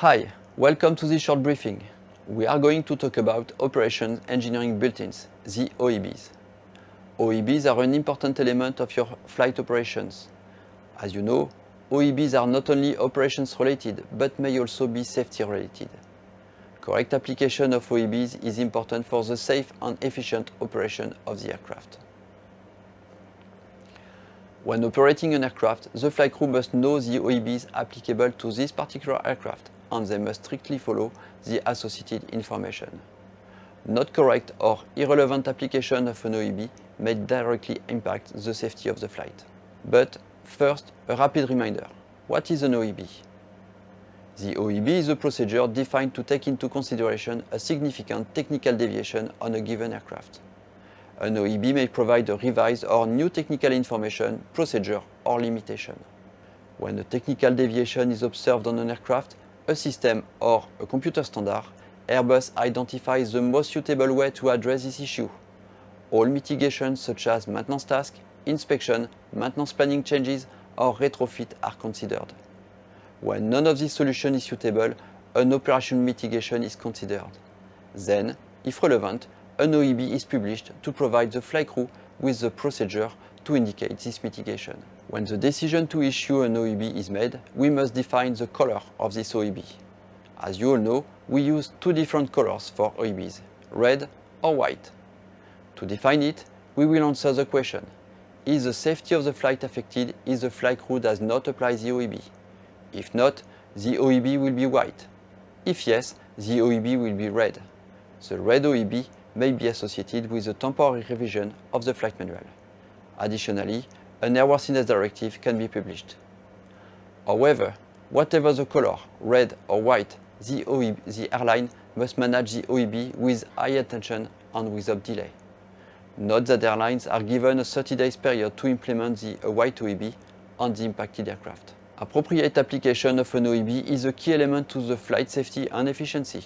Hi, welcome to this short briefing. We are going to talk about Operations Engineering Built-ins, the OEBs. OEBs are an important element of your flight operations. As you know, OEBs are not only operations related, but may also be safety related. Correct application of OEBs is important for the safe and efficient operation of the aircraft. When operating an aircraft, the flight crew must know the OEBs applicable to this particular aircraft, and they must strictly follow the associated information. Not correct or irrelevant application of an OEB may directly impact the safety of the flight. But first, a rapid reminder. What is an OEB? The OEB is a procedure defined to take into consideration a significant technical deviation on a given aircraft. An OEB may provide a revised or new technical information, procedure, or limitation. When a technical deviation is observed on an aircraft, a system or a computer standard, Airbus identifies the most suitable way to address this issue. All mitigations such as maintenance tasks, inspection, maintenance planning changes, or retrofit are considered. When none of these solutions is suitable, an operational mitigation is considered. Then, if relevant, an OEB is published to provide the flight crew with the procedure to indicate this mitigation. When the decision to issue an OEB is made, we must define the color of this OEB. As you all know, we use two different colors for OEBs, red or white. To define it, we will answer the question: is the safety of the flight affected if the flight crew does not apply the OEB? If not, the OEB will be white. If yes, the OEB will be red. The red OEB may be associated with a temporary revision of the flight manual. Additionally, an airworthiness directive can be published. However, whatever the color, red or white, the airline must manage the OEB with high attention and without delay. Note that airlines are given a 30-day period to implement the white OEB on the impacted aircraft. Appropriate application of an OEB is a key element to the flight safety and efficiency.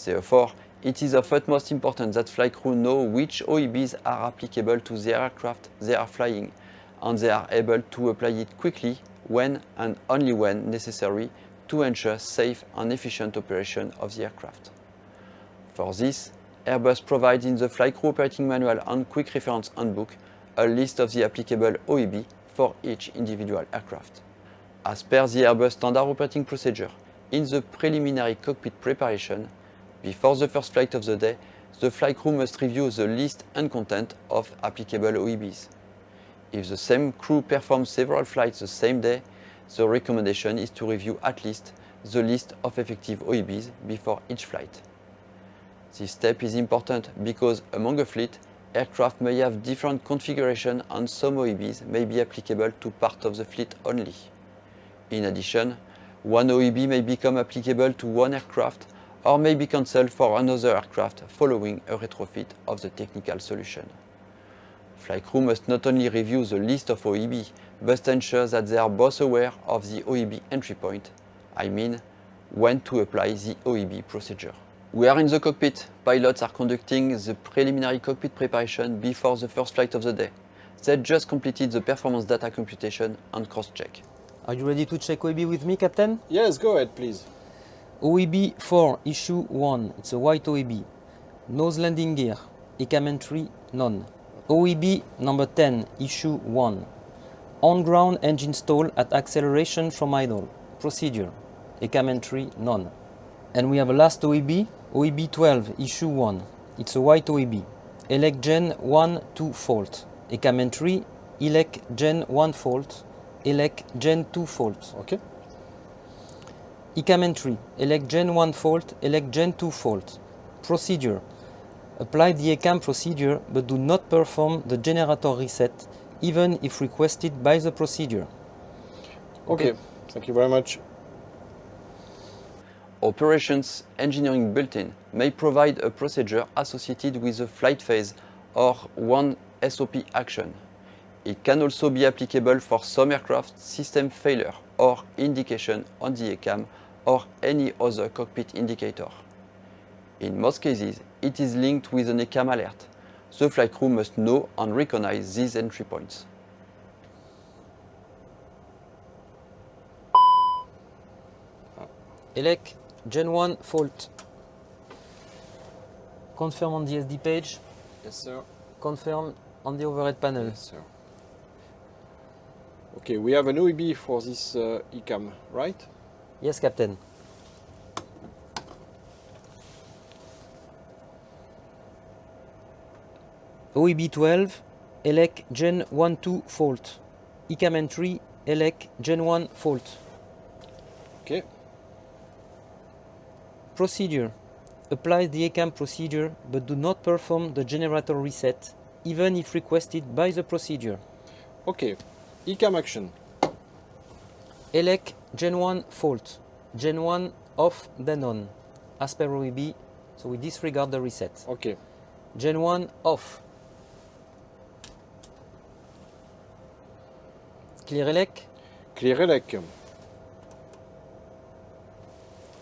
Therefore, it is of utmost importance that flight crew know which OEBs are applicable to the aircraft they are flying, and they are able to apply it quickly when and only when necessary to ensure safe and efficient operation of the aircraft. For this, Airbus provides in the Flight Crew Operating Manual and Quick Reference Handbook a list of the applicable OEB for each individual aircraft. As per the Airbus Standard Operating Procedure, in the preliminary cockpit preparation, before the first flight of the day, the flight crew must review the list and content of applicable OEBs. If the same crew performs several flights the same day, the recommendation is to review at least the list of effective OEBs before each flight. This step is important because among a fleet, aircraft may have different configuration and some OEBs may be applicable to part of the fleet only. In addition, one OEB may become applicable to one aircraft or may be cancelled for another aircraft following a retrofit of the technical solution. Flight crew must not only review the list of OEB, but ensure that they are both aware of the OEB entry point, I mean, when to apply the OEB procedure. We are in the cockpit. Pilots are conducting the preliminary cockpit preparation before the first flight of the day. They just completed the performance data computation and cross-check. Are you ready to check OEB with me, Captain? Yes, go ahead, please. OEB 4, issue 1, it's a white OEB. Nose landing gear, ECAM entry, none. OEB number 10, issue 1. On-ground engine stall at acceleration from idle. Procedure, ECAM entry, none. And we have a last OEB, OEB 12, issue 1. It's a white OEB. Elec Gen 1 2 fault. ECAM entry, Elec Gen 1 fault. Elec Gen 2 fault. Okay. ECAM entry, Elec Gen 1 fault, Elec Gen 2 fault. Procedure, apply the ECAM procedure but do not perform the generator reset even if requested by the procedure. Okay. Thank you very much. Operations Engineering Built-in may provide a procedure associated with the flight phase or one SOP action. It can also be applicable for some aircraft system failure or indication on the ECAM or any other cockpit indicator. In most cases, it is linked with an ECAM alert. The flight crew must know and recognize these entry points. Elec Gen 1 fault. Confirm on the SD page. Yes, sir. Confirm on the overhead panel. Yes, sir. Okay, we have an OEB for this ECAM, right? Yes, Captain. OEB 12, ELEC Gen 1-2 fault. ECAM entry, ELEC Gen 1 fault. Okay. Procedure. Apply the ECAM procedure but do not perform the generator reset, even if requested by the procedure. Okay. ECAM action. ELEC Gen 1 fault. Gen 1 off then on. As per OEB, so we disregard the reset. Okay. Gen 1 off. Clear ELEC. Clear ELEC.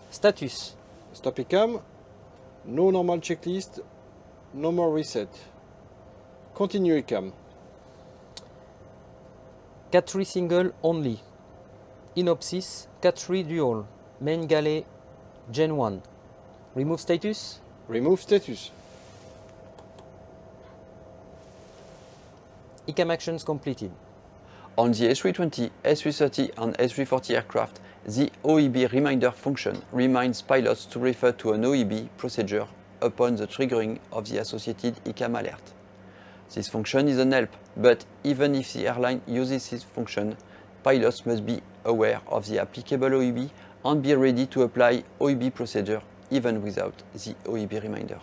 Status. Stop ECAM. No normal checklist. No more reset. Continue ECAM. Cat3 single only. Inopsis, Cat3 dual. Main galley, Gen 1. Remove status. Remove status. ECAM actions completed. On the A320, A330 and A340 aircraft, the OEB reminder function reminds pilots to refer to an OEB procedure upon the triggering of the associated ECAM alert. This function is an help, but even if the airline uses this function, pilots must be aware of the applicable OEB and be ready to apply OEB procedure even without the OEB reminder.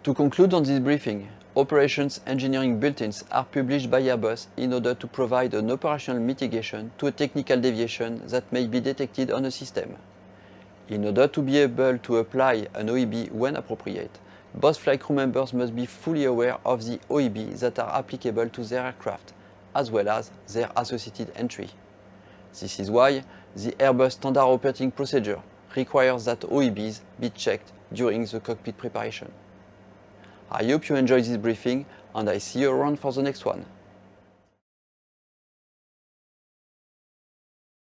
To conclude on this briefing, operations engineering built-ins are published by Airbus in order to provide an operational mitigation to a technical deviation that may be detected on a system. In order to be able to apply an OEB when appropriate, both flight crew members must be fully aware of the OEB that are applicable to their aircraft, as well as their associated entry. This is why the Airbus Standard Operating Procedure requires that OEBs be checked during the cockpit preparation. I hope you enjoyed this briefing and I see you around for the next one.